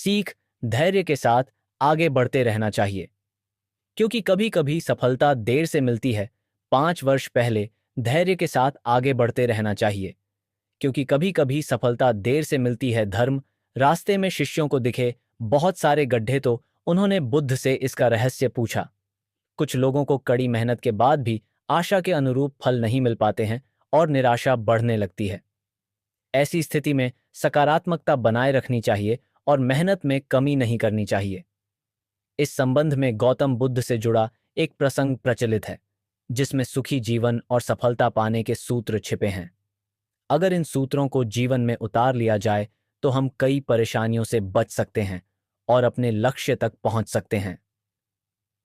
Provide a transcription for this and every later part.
सीख धैर्य के साथ आगे बढ़ते रहना चाहिए, क्योंकि कभी कभी सफलता देर से मिलती है। 5 वर्ष पहले धैर्य के साथ आगे बढ़ते रहना चाहिए, क्योंकि कभी कभी सफलता देर से मिलती है। धर्म रास्ते में शिष्यों को दिखे बहुत सारे गड्ढे तो उन्होंने बुद्ध से इसका रहस्य पूछा। कुछ लोगों को कड़ी मेहनत के बाद भी आशा के अनुरूप फल नहीं मिल पाते हैं और निराशा बढ़ने लगती है। ऐसी स्थिति में सकारात्मकता बनाए रखनी चाहिए और मेहनत में कमी नहीं करनी चाहिए। इस संबंध में गौतम बुद्ध से जुड़ा एक प्रसंग प्रचलित है, जिसमें सुखी जीवन और सफलता पाने के सूत्र छिपे हैं। अगर इन सूत्रों को जीवन में उतार लिया जाए तो हम कई परेशानियों से बच सकते हैं और अपने लक्ष्य तक पहुंच सकते हैं।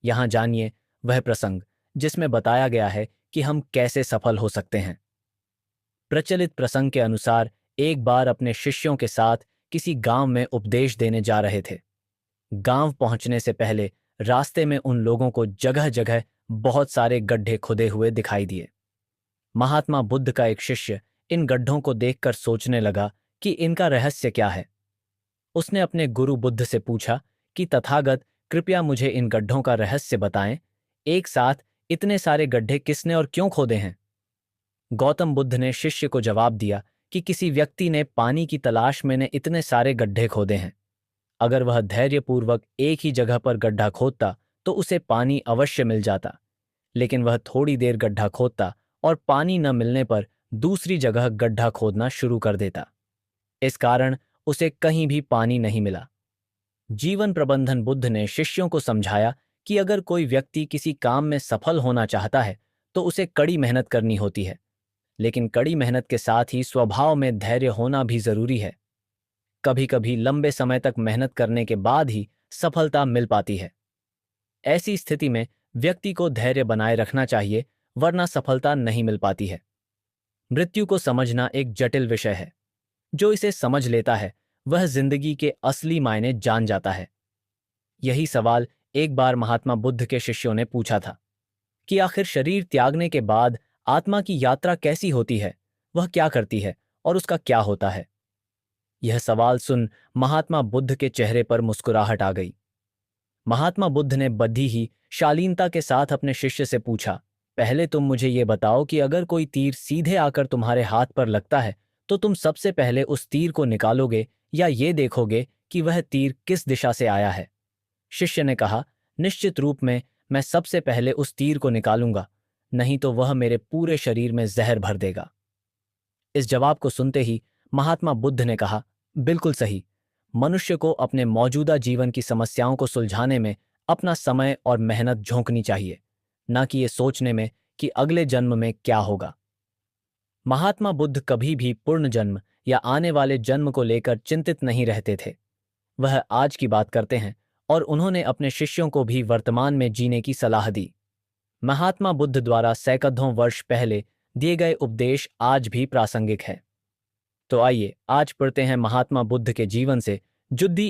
यहां जानिए वह प्रसंग जिसमें बताया गया है कि हम कैसे सफल हो सकते हैं। प्रचलित प्रसंग के अनुसार एक बार अपने शिष्यों के साथ किसी गांव में उपदेश देने जा रहे थे। गांव पहुंचने से पहले रास्ते में उन लोगों को जगह जगह बहुत सारे गड्ढे खुदे हुए दिखाई दिए। महात्मा बुद्ध का एक शिष्य इन गड्ढों को देखकर सोचने लगा कि इनका रहस्य क्या है। उसने अपने गुरु बुद्ध से पूछा कि तथागत, कृपया मुझे इन गड्ढों का रहस्य बताएं। एक साथ इतने सारे गड्ढे किसने और क्यों खोदे हैं? गौतम बुद्ध ने शिष्य को जवाब दिया कि किसी व्यक्ति ने पानी की तलाश में ने इतने सारे गड्ढे खोदे हैं। अगर वह धैर्यपूर्वक एक ही जगह पर गड्ढा खोदता तो उसे पानी अवश्य मिल जाता, लेकिन वह थोड़ी देर गड्ढा खोदता और पानी न मिलने पर दूसरी जगह गड्ढा खोदना शुरू कर देता। इस कारण उसे कहीं भी पानी नहीं मिला। जीवन प्रबंधन बुद्ध ने शिष्यों को समझाया कि अगर कोई व्यक्ति किसी काम में सफल होना चाहता है तो उसे कड़ी मेहनत करनी होती है, लेकिन कड़ी मेहनत के साथ ही स्वभाव में धैर्य होना भी जरूरी है। कभी कभी लंबे समय तक मेहनत करने के बाद ही सफलता मिल पाती है। ऐसी स्थिति में व्यक्ति को धैर्य बनाए रखना चाहिए, वरना सफलता नहीं मिल पाती है। मृत्यु को समझना एक जटिल विषय है। जो इसे समझ लेता है वह जिंदगी के असली मायने जान जाता है। यही सवाल एक बार महात्मा बुद्ध के शिष्यों ने पूछा था कि आखिर शरीर त्यागने के बाद आत्मा की यात्रा कैसी होती है, वह क्या करती है और उसका क्या होता है? यह सवाल सुन महात्मा बुद्ध के चेहरे पर मुस्कुराहट आ गई। महात्मा बुद्ध ने बड़ी ही शालीनता के साथ अपने शिष्य से पूछा, पहले तुम मुझे ये बताओ कि अगर कोई तीर सीधे आकर तुम्हारे हाथ पर लगता है तो तुम सबसे पहले उस तीर को निकालोगे या ये देखोगे कि वह तीर किस दिशा से आया है? शिष्य ने कहा, निश्चित रूप में मैं सबसे पहले उस तीर को निकालूंगा, नहीं तो वह मेरे पूरे शरीर में जहर भर देगा। इस जवाब को सुनते ही महात्मा बुद्ध ने कहा, बिल्कुल सही। मनुष्य को अपने मौजूदा जीवन की समस्याओं को सुलझाने में अपना समय और मेहनत झोंकनी चाहिए, न कि ये सोचने में कि अगले जन्म में क्या होगा। महात्मा बुद्ध कभी भी पूर्ण जन्म या आने वाले जन्म को लेकर चिंतित नहीं रहते थे। वह आज की बात करते हैं और उन्होंने अपने शिष्यों को भी वर्तमान में जीने की सलाह दी। महात्मा बुद्ध द्वारा सैकड़ों वर्ष पहले दिए गए उपदेश आज भी प्रासंगिक है। तो आइए आज पढ़ते हैं महात्मा बुद्ध के जीवन से जुड़ी